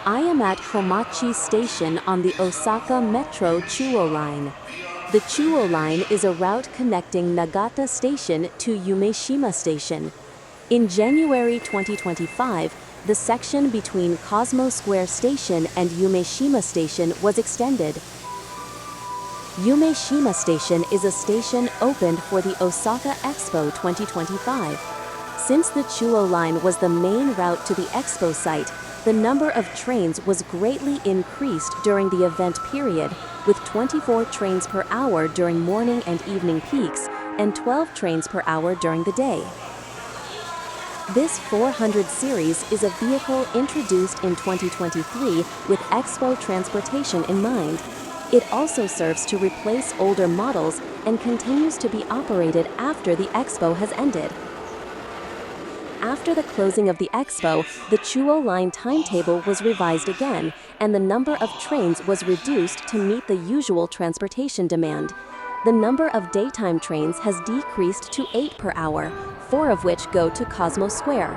I am at Yumeshima Station on the Osaka Metro Chuo Line. The Chuo Line is a route connecting Nagata Station to Yumeshima Station. In January 2025, the section between Cosmo Square Station and Yumeshima Station was extended. Yumeshima Station is a station opened for the Osaka Expo 2025. Since the Chuo Line was the main route to the Expo site, the number of trains was greatly increased during the event period, with 24 trains per hour during morning and evening peaks, and 12 trains per hour during the day. This 400 series is a vehicle introduced in 2023 with Expo transportation in mind. It also serves to replace older models and continues to be operated after the Expo has ended. After the closing of the Expo, the Chuo Line timetable was revised again, and the number of trains was reduced to meet the usual transportation demand. The number of daytime trains has decreased to 8 per hour, 4 of which go to Cosmo Square.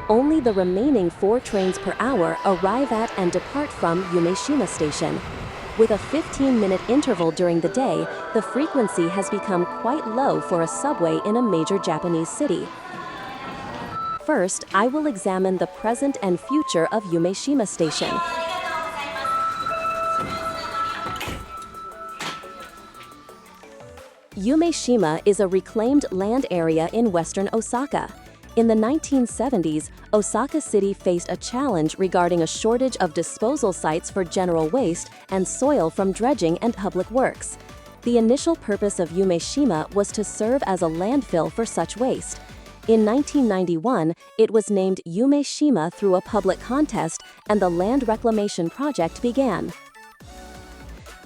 Only the remaining 4 trains per hour arrive at and depart from Yumeshima Station. With a 15-minute interval during the day, the frequency has become quite low for a subway in a major Japanese city. First, I will examine the present and future of Yumeshima Station. Yumeshima is a reclaimed land area in western Osaka. In the 1970s, Osaka City faced a challenge regarding a shortage of disposal sites for general waste and soil from dredging and public works. The initial purpose of Yumeshima was to serve as a landfill for such waste. In 1991, it was named Yumeshima through a public contest, and the land reclamation project began.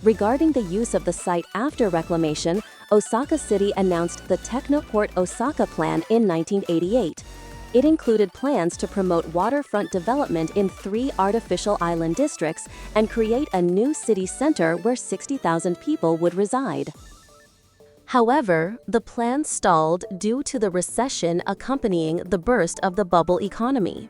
Regarding the use of the site after reclamation, Osaka City announced the Technoport Osaka Plan in 1988. It included plans to promote waterfront development in 3 artificial island districts and create a new city center where 60,000 people would reside. However, the plan stalled due to the recession accompanying the burst of the bubble economy.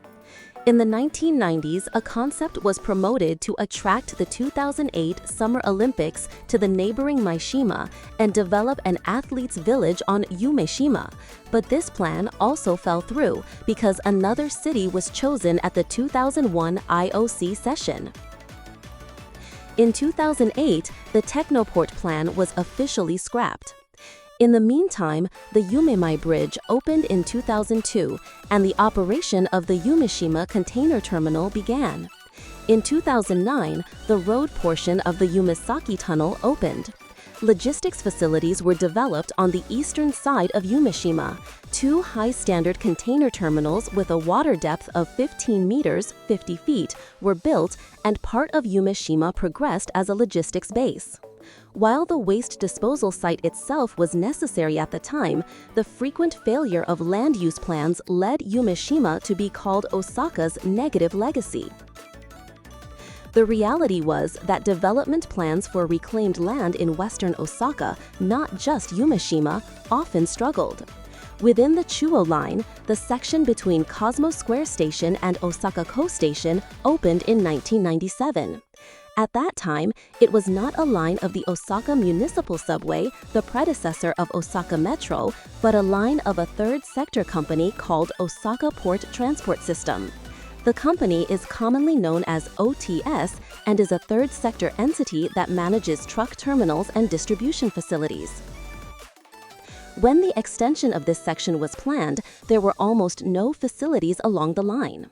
In the 1990s, a concept was promoted to attract the 2008 Summer Olympics to the neighboring Mishima and develop an athletes' village on Yumeshima, but this plan also fell through because another city was chosen at the 2001 IOC session. In 2008, the Technoport plan was officially scrapped. In the meantime, the Yumei Bridge opened in 2002, and the operation of the Yumeshima container terminal began. In 2009, the road portion of the Yumisaki Tunnel opened. Logistics facilities were developed on the eastern side of Yumeshima. 2 high-standard container terminals with a water depth of 15 meters, 50 feet, were built, and part of Yumeshima progressed as a logistics base. While the waste disposal site itself was necessary at the time, the frequent failure of land use plans led Yumeshima to be called Osaka's negative legacy. The reality was that development plans for reclaimed land in western Osaka, not just Yumeshima, often struggled. Within the Chuo Line, the section between Cosmo Square Station and Osaka Coast Station opened in 1997. At that time, it was not a line of the Osaka Municipal Subway, the predecessor of Osaka Metro, but a line of a third sector company called Osaka Port Transport System. The company is commonly known as OTS and is a third sector entity that manages truck terminals and distribution facilities. When the extension of this section was planned, there were almost no facilities along the line.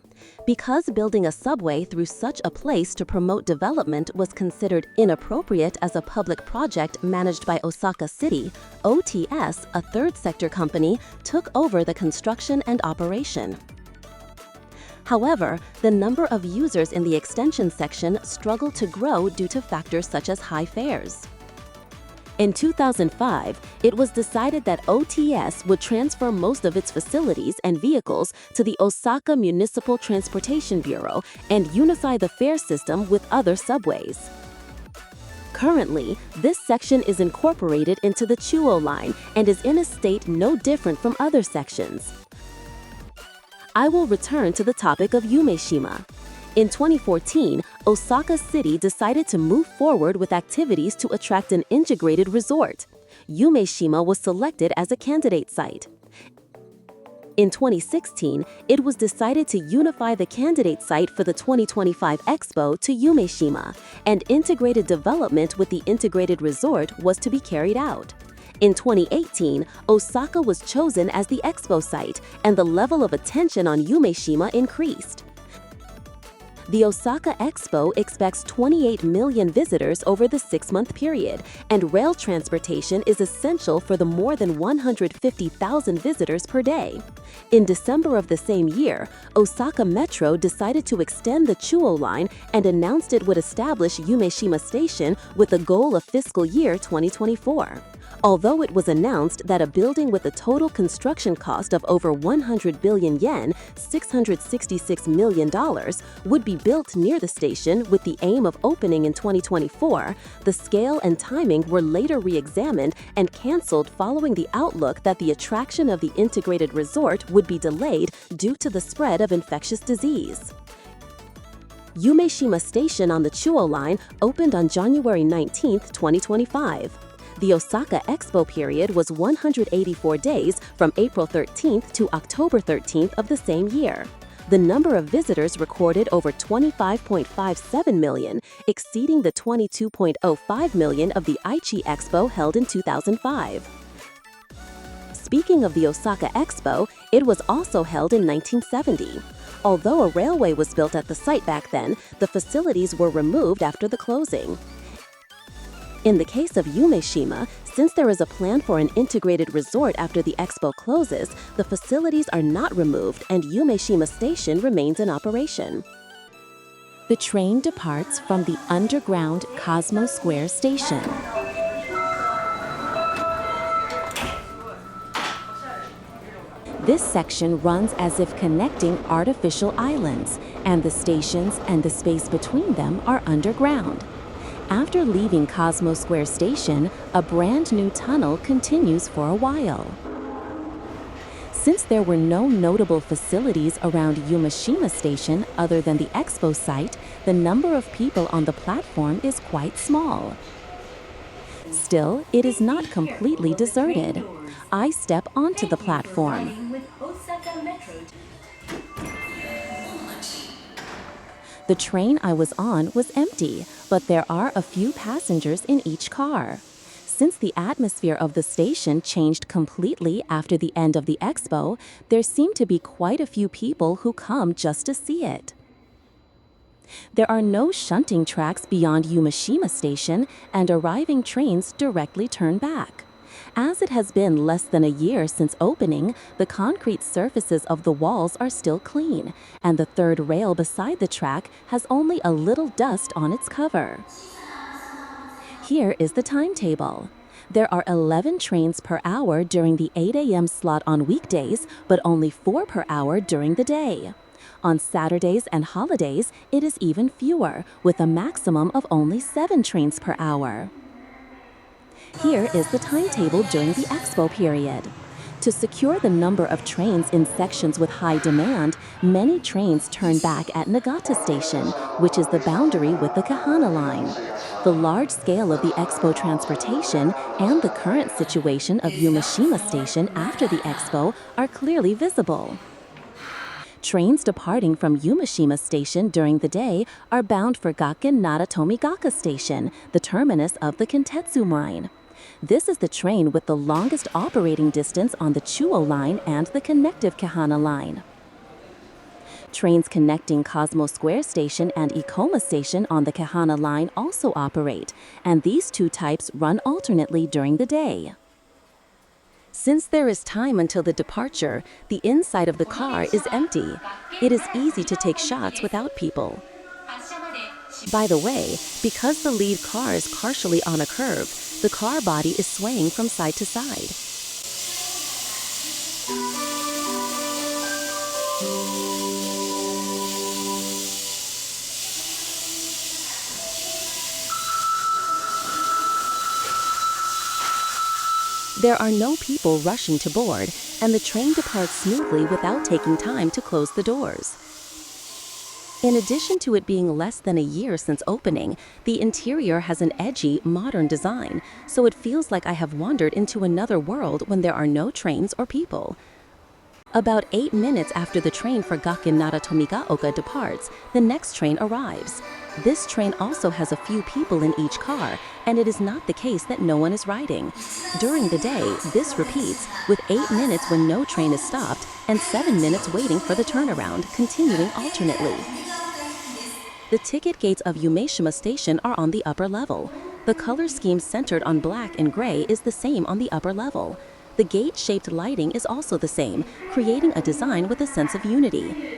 Because building a subway through such a place to promote development was considered inappropriate as a public project managed by Osaka City, OTS, a third sector company, took over the construction and operation. However, the number of users in the extension section struggled to grow due to factors such as high fares. In 2005, it was decided that OTS would transfer most of its facilities and vehicles to the Osaka Municipal Transportation Bureau and unify the fare system with other subways. Currently, this section is incorporated into the Chuo Line and is in a state no different from other sections. I will return to the topic of Yumeshima. In 2014, Osaka City decided to move forward with activities to attract an integrated resort. Yumeshima was selected as a candidate site. In 2016, it was decided to unify the candidate site for the 2025 Expo to Yumeshima, and integrated development with the integrated resort was to be carried out. In 2018, Osaka was chosen as the Expo site, and the level of attention on Yumeshima increased. The Osaka Expo expects 28 million visitors over the 6-month period, and rail transportation is essential for the more than 150,000 visitors per day. In December of the same year, Osaka Metro decided to extend the Chuo Line and announced it would establish Yumeshima Station with a goal of fiscal year 2024. Although it was announced that a building with a total construction cost of over 100 billion yen, $666 million, would be built near the station with the aim of opening in 2024, the scale and timing were later re-examined and cancelled following the outlook that the attraction of the integrated resort would be delayed due to the spread of infectious disease. Yumeshima Station on the Chuo Line opened on January 19, 2025. The Osaka Expo period was 184 days from April 13th to October 13th of the same year. The number of visitors recorded over 25.57 million, exceeding the 22.05 million of the Aichi Expo held in 2005. Speaking of the Osaka Expo, it was also held in 1970. Although a railway was built at the site back then, the facilities were removed after the closing. In the case of Yumeshima, since there is a plan for an integrated resort after the expo closes, the facilities are not removed and Yumeshima Station remains in operation. The train departs from the underground Cosmo Square Station. This section runs as if connecting artificial islands, and the stations and the space between them are underground. After leaving Cosmo Square Station, a brand new tunnel continues for a while. Since there were no notable facilities around Yumeshima Station other than the expo site, the number of people on the platform is quite small. Still, it is not completely deserted. I step onto the platform. The train I was on was empty, but there are a few passengers in each car. Since the atmosphere of the station changed completely after the end of the expo, there seem to be quite a few people who come just to see it. There are no shunting tracks beyond Yumeshima Station, and arriving trains directly turn back. As it has been less than a year since opening, the concrete surfaces of the walls are still clean, and the third rail beside the track has only a little dust on its cover. Here is the timetable. There are 11 trains per hour during the 8 a.m. slot on weekdays, but only 4 per hour during the day. On Saturdays and holidays, it is even fewer, with a maximum of only 7 trains per hour. Here is the timetable during the expo period. To secure the number of trains in sections with high demand, many trains turn back at Nagata Station, which is the boundary with the Kahana Line. The large scale of the expo transportation and the current situation of Yumeshima Station after the expo are clearly visible. Trains departing from Yumeshima Station during the day are bound for Gakken Naratomigaka Station, the terminus of the Kintetsu Line. This is the train with the longest operating distance on the Chuo Line and the connective Kahana Line. Trains connecting Cosmo Square Station and Ikoma Station on the Kahana Line also operate, and these two types run alternately during the day. Since there is time until the departure, the inside of the car is empty. It is easy to take shots without people. By the way, because the lead car is partially on a curve, the car body is swaying from side to side. There are no people rushing to board, and the train departs smoothly without taking time to close the doors. In addition to it being less than a year since opening, the interior has an edgy, modern design, so it feels like I have wandered into another world when there are no trains or people. About 8 minutes after the train for Gakken Naratomigaoka departs, the next train arrives. This train also has a few people in each car, and it is not the case that no one is riding. During the day, this repeats, with 8 minutes when no train is stopped and 7 minutes waiting for the turnaround, continuing alternately. The ticket gates of Yumeshima Station are on the upper level. The color scheme centered on black and gray is the same on the upper level. The gate-shaped lighting is also the same, creating a design with a sense of unity.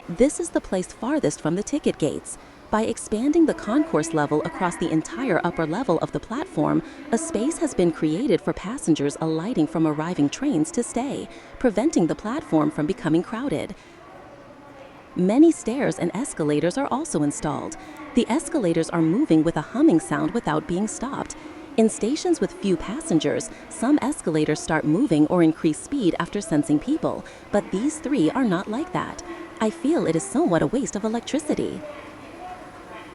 This is the place farthest from the ticket gates. By expanding the concourse level across the entire upper level of the platform, a space has been created for passengers alighting from arriving trains to stay, preventing the platform from becoming crowded. Many stairs and escalators are also installed. The escalators are moving with a humming sound without being stopped. In stations with few passengers, some escalators start moving or increase speed after sensing people, but these three are not like that. I feel it is somewhat a waste of electricity.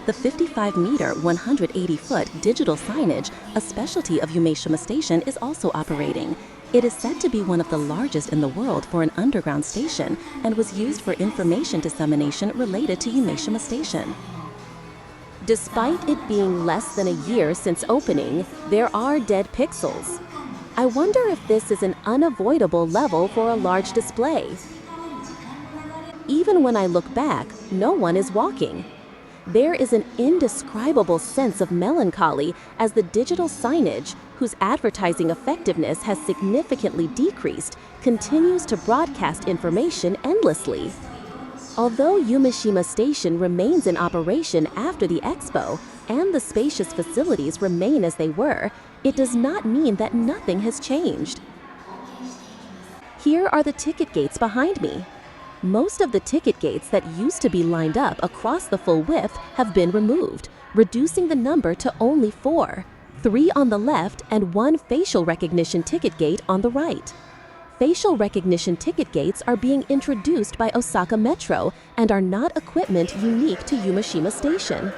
The 55-meter, 180-foot digital signage, a specialty of Yumeshima Station, is also operating. It is said to be one of the largest in the world for an underground station and was used for information dissemination related to Yumeshima Station. Despite it being less than a year since opening, there are dead pixels. I wonder if this is an unavoidable level for a large display. Even when I look back, no one is walking. There is an indescribable sense of melancholy as the digital signage, whose advertising effectiveness has significantly decreased, continues to broadcast information endlessly. Although Yumeshima Station remains in operation after the expo and the spacious facilities remain as they were, it does not mean that nothing has changed. Here are the ticket gates behind me. Most of the ticket gates that used to be lined up across the full width have been removed, reducing the number to only 4, 3 on the left and 1 facial recognition ticket gate on the right. Facial recognition ticket gates are being introduced by Osaka Metro and are not equipment unique to Yumeshima Station.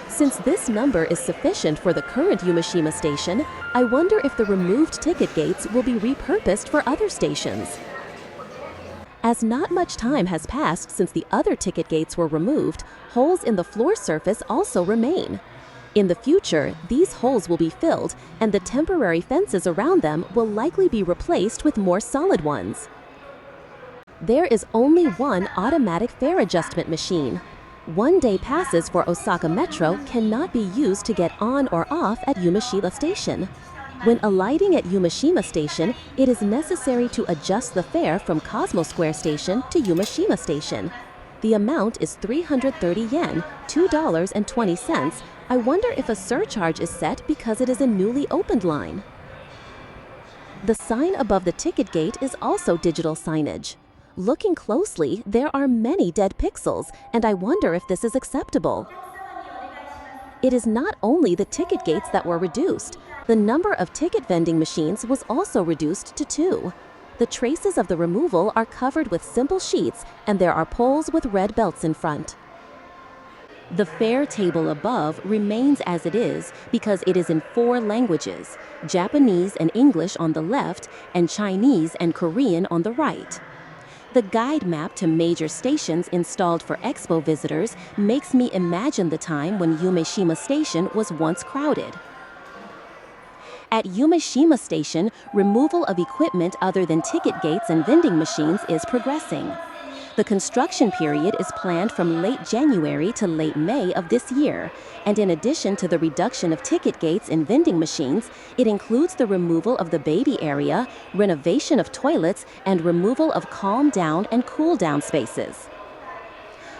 Since this number is sufficient for the current Yumeshima Station, I wonder if the removed ticket gates will be repurposed for other stations. As not much time has passed since the other ticket gates were removed, holes in the floor surface also remain. In the future, these holes will be filled, and the temporary fences around them will likely be replaced with more solid ones. There is only one automatic fare adjustment machine. 1 day passes for Osaka Metro cannot be used to get on or off at Yumeshima Station. When alighting at Yumeshima Station, it is necessary to adjust the fare from Cosmo Square Station to Yumeshima Station. The amount is 330 yen, $2.20. I wonder if a surcharge is set because it is a newly opened line. The sign above the ticket gate is also digital signage. Looking closely, there are many dead pixels, and I wonder if this is acceptable. It is not only the ticket gates that were reduced. The number of ticket vending machines was also reduced to 2. The traces of the removal are covered with simple sheets, and there are poles with red belts in front. The fare table above remains as it is because it is in 4 languages, Japanese and English on the left, and Chinese and Korean on the right. The guide map to major stations installed for expo visitors makes me imagine the time when Yumeshima Station was once crowded. At Yumeshima Station, removal of equipment other than ticket gates and vending machines is progressing. The construction period is planned from late January to late May of this year, and in addition to the reduction of ticket gates and vending machines, it includes the removal of the baby area, renovation of toilets, and removal of calm down and cool down spaces.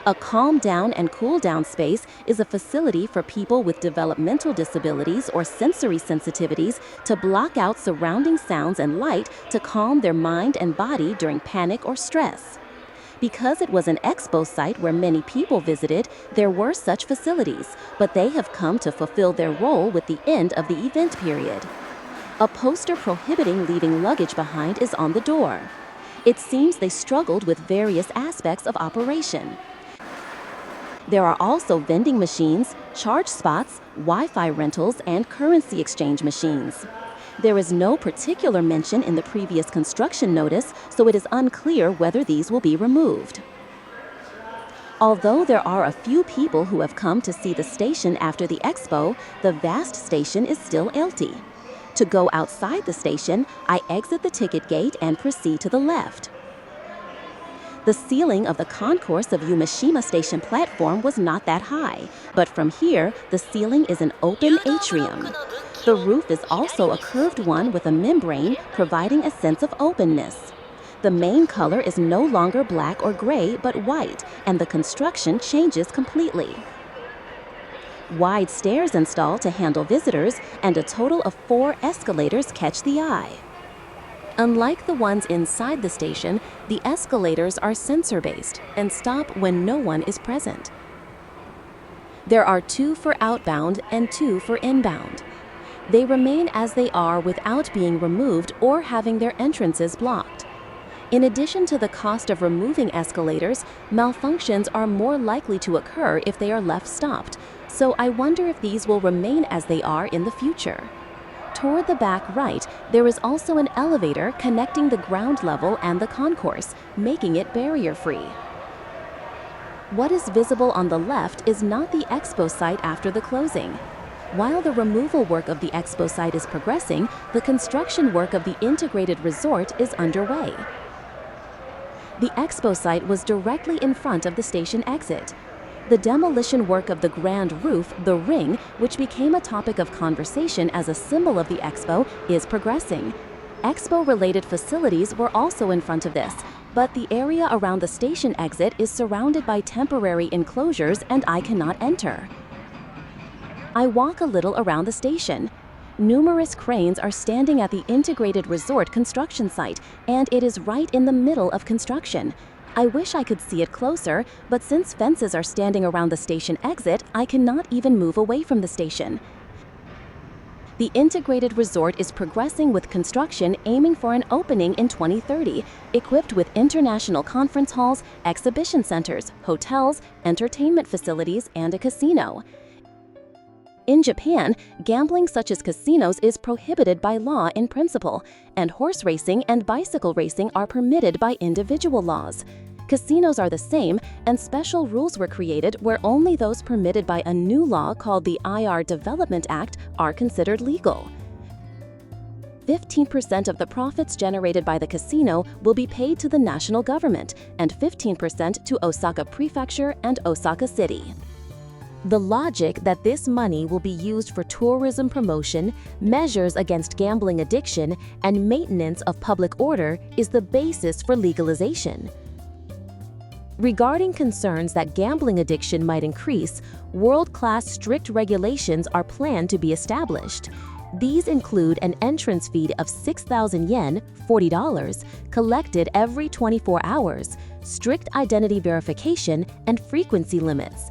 A calm down and cool down space is a facility for people with developmental disabilities or sensory sensitivities to block out surrounding sounds and light to calm their mind and body during panic or stress. Because it was an expo site where many people visited, there were such facilities, but they have come to fulfill their role with the end of the event period. A poster prohibiting leaving luggage behind is on the door. It seems they struggled with various aspects of operation. There are also vending machines, charge spots, Wi-Fi rentals, and currency exchange machines. There is no particular mention in the previous construction notice, so it is unclear whether these will be removed. Although there are a few people who have come to see the station after the expo, the vast station is still empty. To go outside the station, I exit the ticket gate and proceed to the left. The ceiling of the concourse of Yumeshima Station platform was not that high, but from here, the ceiling is an open atrium. The roof is also a curved one with a membrane, providing a sense of openness. The main color is no longer black or gray, but white, and the construction changes completely. Wide stairs installed to handle visitors, and a total of 4 escalators catch the eye. Unlike the ones inside the station, the escalators are sensor-based and stop when no one is present. There are 2 for outbound and 2 for inbound. They remain as they are without being removed or having their entrances blocked. In addition to the cost of removing escalators, malfunctions are more likely to occur if they are left stopped, so I wonder if these will remain as they are in the future. Toward the back right, there is also an elevator connecting the ground level and the concourse, making it barrier-free. What is visible on the left is not the expo site after the closing. While the removal work of the expo site is progressing, the construction work of the integrated resort is underway. The expo site was directly in front of the station exit. The demolition work of the grand roof, the ring, which became a topic of conversation as a symbol of the expo, is progressing. Expo-related facilities were also in front of this, but the area around the station exit is surrounded by temporary enclosures and I cannot enter. I walk a little around the station. Numerous cranes are standing at the integrated resort construction site, and it is right in the middle of construction. I wish I could see it closer, but since fences are standing around the station exit, I cannot even move away from the station. The integrated resort is progressing with construction aiming for an opening in 2030, equipped with international conference halls, exhibition centers, hotels, entertainment facilities, and a casino. In Japan, gambling such as casinos is prohibited by law in principle, and horse racing and bicycle racing are permitted by individual laws. Casinos are the same, and special rules were created where only those permitted by a new law called the IR Development Act are considered legal. 15% of the profits generated by the casino will be paid to the national government, and 15% to Osaka Prefecture and Osaka City. The logic that this money will be used for tourism promotion, measures against gambling addiction, and maintenance of public order is the basis for legalization. Regarding concerns that gambling addiction might increase, world-class strict regulations are planned to be established. These include an entrance fee of 6,000 yen, $40, collected every 24 hours, strict identity verification, and frequency limits.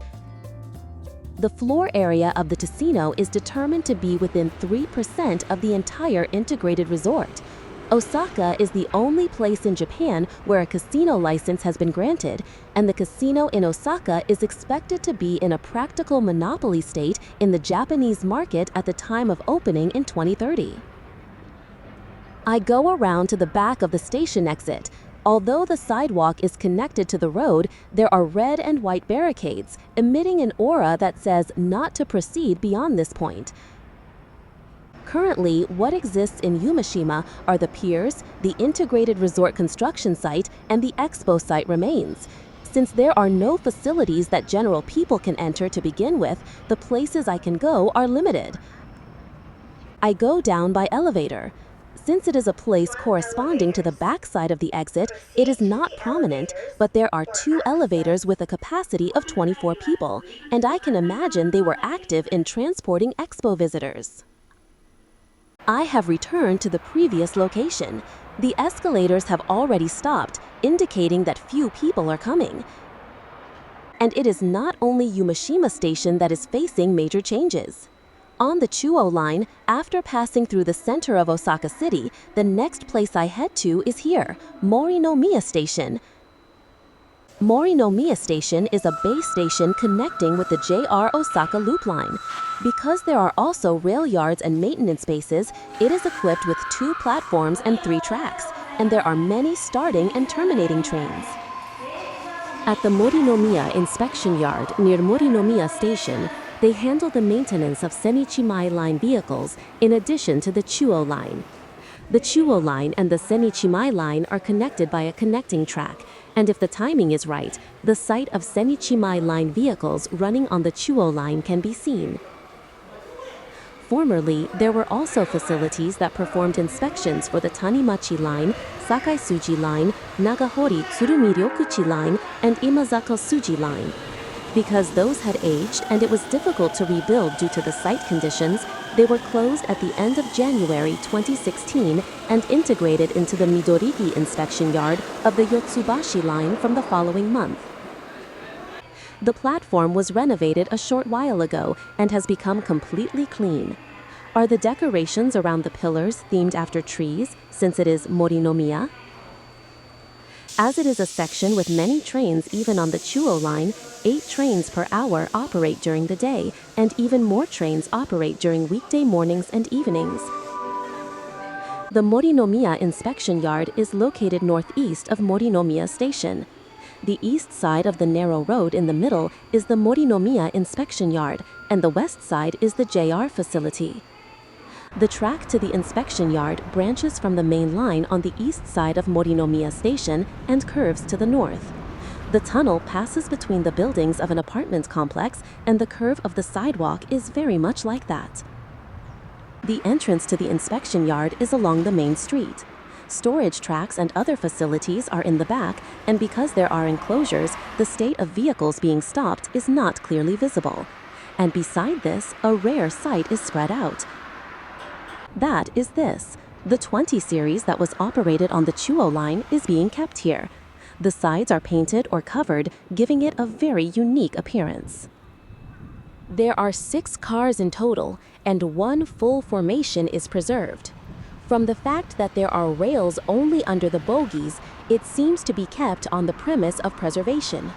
The floor area of the casino is determined to be within 3% of the entire integrated resort. Osaka is the only place in Japan where a casino license has been granted, and the casino in Osaka is expected to be in a practical monopoly state in the Japanese market at the time of opening in 2030. I go around to the back of the station exit. Although the sidewalk is connected to the road, there are red and white barricades, emitting an aura that says not to proceed beyond this point. Currently, what exists in Yumeshima are the piers, the integrated resort construction site, and the expo site remains. Since there are no facilities that general people can enter to begin with, the places I can go are limited. I go down by elevator. Since it is a place corresponding to the back side of the exit, it is not prominent, but there are 2 elevators with a capacity of 24 people, and I can imagine they were active in transporting expo visitors. I have returned to the previous location. The escalators have already stopped, indicating that few people are coming. And it is not only Yumeshima Station that is facing major changes. On the Chuo Line, after passing through the center of Osaka City, the next place I head to is here, Morinomiya Station. Morinomiya Station is a base station connecting with the JR Osaka Loop Line. Because there are also rail yards and maintenance spaces, it is equipped with 2 platforms and 3 tracks, and there are many starting and terminating trains. At the Morinomiya Inspection Yard near Morinomiya Station, they handle the maintenance of Senichimai Line vehicles in addition to the Chuo Line. The Chuo Line and the Senichimai Line are connected by a connecting track, and if the timing is right, the sight of Senichimai Line vehicles running on the Chuo Line can be seen. Formerly, there were also facilities that performed inspections for the Tanimachi Line, Sakai-Suji Line, Nagahori-Tsurumi-Ryokuchi Line, and Imazako-Suji Line. Because those had aged and it was difficult to rebuild due to the site conditions, they were closed at the end of January 2016 and integrated into the Midorigi inspection yard of the Yotsubashi Line from the following month. The platform was renovated a short while ago and has become completely clean. Are the decorations around the pillars themed after trees, since it is Morinomiya? As it is a section with many trains even on the Chuo Line, 8 trains per hour operate during the day, and even more trains operate during weekday mornings and evenings. The Morinomiya Inspection Yard is located northeast of Morinomiya Station. The east side of the narrow road in the middle is the Morinomiya Inspection Yard, and the west side is the JR facility. The track to the inspection yard branches from the main line on the east side of Morinomiya Station and curves to the north. The tunnel passes between the buildings of an apartment complex, and the curve of the sidewalk is very much like that. The entrance to the inspection yard is along the main street. Storage tracks and other facilities are in the back, and because there are enclosures, the state of vehicles being stopped is not clearly visible. And beside this, a rare sight is spread out. That is this. The 20 series that was operated on the Chuo Line is being kept here. The sides are painted or covered, giving it a very unique appearance. There are 6 cars in total, and 1 full formation is preserved. From the fact that there are rails only under the bogies, it seems to be kept on the premise of preservation.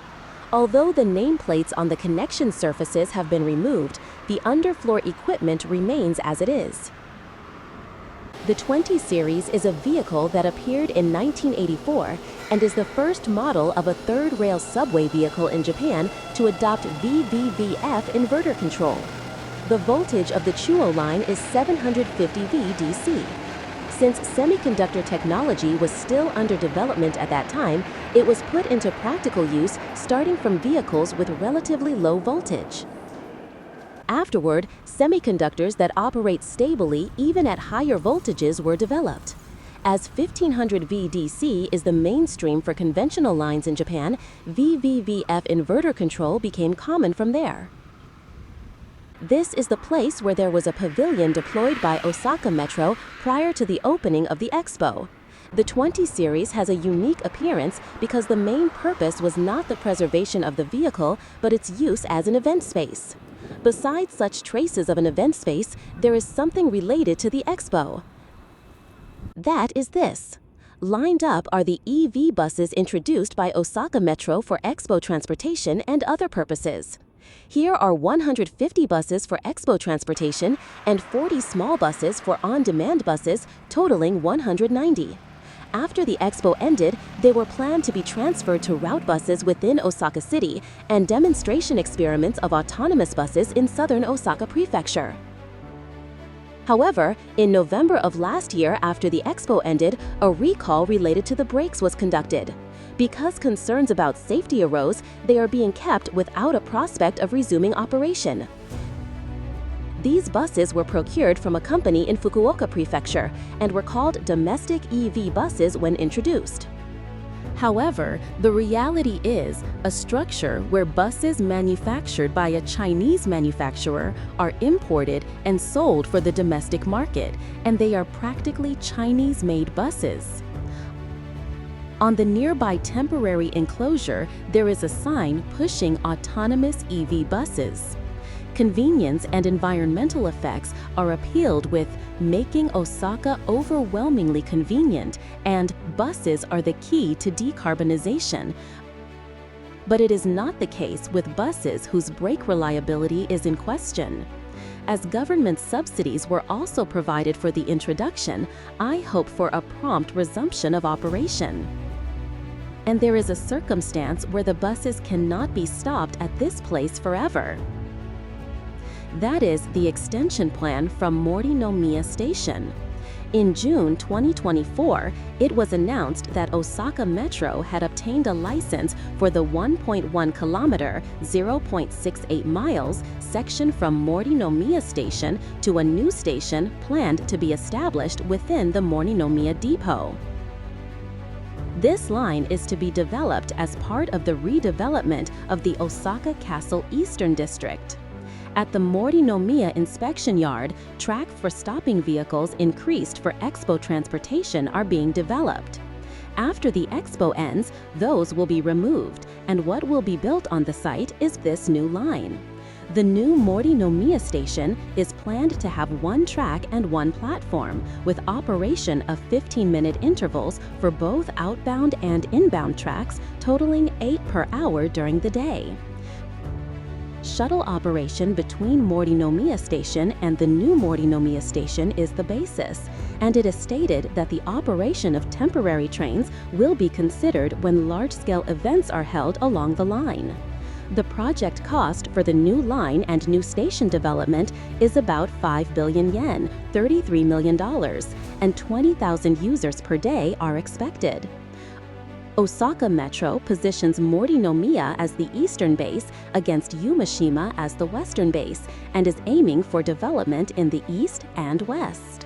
Although the nameplates on the connection surfaces have been removed, the underfloor equipment remains as it is. The 20 series is a vehicle that appeared in 1984 and is the first model of a third-rail subway vehicle in Japan to adopt VVVF inverter control. The voltage of the Chuo Line is 750 VDC. Since semiconductor technology was still under development at that time, it was put into practical use starting from vehicles with relatively low voltage. Afterward, semiconductors that operate stably even at higher voltages were developed. As 1500 VDC is the mainstream for conventional lines in Japan, VVVF inverter control became common from there. This is the place where there was a pavilion deployed by Osaka Metro prior to the opening of the expo. The 20 series has a unique appearance because the main purpose was not the preservation of the vehicle, but its use as an event space. Besides such traces of an event space, there is something related to the expo. That is this. Lined up are the EV buses introduced by Osaka Metro for expo transportation and other purposes. Here are 150 buses for expo transportation and 40 small buses for on-demand buses, totaling 190. After the expo ended, they were planned to be transferred to route buses within Osaka City and demonstration experiments of autonomous buses in southern Osaka Prefecture. However, in November of last year after the expo ended, a recall related to the brakes was conducted. Because concerns about safety arose, they are being kept without a prospect of resuming operation. These buses were procured from a company in Fukuoka Prefecture and were called domestic EV buses when introduced. However, the reality is a structure where buses manufactured by a Chinese manufacturer are imported and sold for the domestic market, and they are practically Chinese-made buses. On the nearby temporary enclosure, there is a sign pushing autonomous EV buses. Convenience and environmental effects are appealed with making Osaka overwhelmingly convenient, and buses are the key to decarbonization. But it is not the case with buses whose brake reliability is in question. As government subsidies were also provided for the introduction, I hope for a prompt resumption of operation. And there is a circumstance where the buses cannot be stopped at this place forever. That is the extension plan from Morinomiya Station. In June 2024, it was announced that Osaka Metro had obtained a license for the 1.1 kilometer (0.68 miles) section from Morinomiya Station to a new station planned to be established within the Morinomiya Depot. This line is to be developed as part of the redevelopment of the Osaka Castle Eastern District. At the Morinomiya Inspection Yard, track for stopping vehicles increased for Expo transportation are being developed. After the Expo ends, those will be removed, and what will be built on the site is this new line. The new Morinomiya Station is planned to have one track and one platform, with operation of 15-minute intervals for both outbound and inbound tracks, totaling 8 per hour during the day. Shuttle operation between Morinomiya Station and the new Morinomiya Station is the basis, and it is stated that the operation of temporary trains will be considered when large-scale events are held along the line. The project cost for the new line and new station development is about 5 billion yen, $33 million, and 20,000 users per day are expected. Osaka Metro positions Morinomiya as the eastern base against Yumeshima as the western base and is aiming for development in the east and west.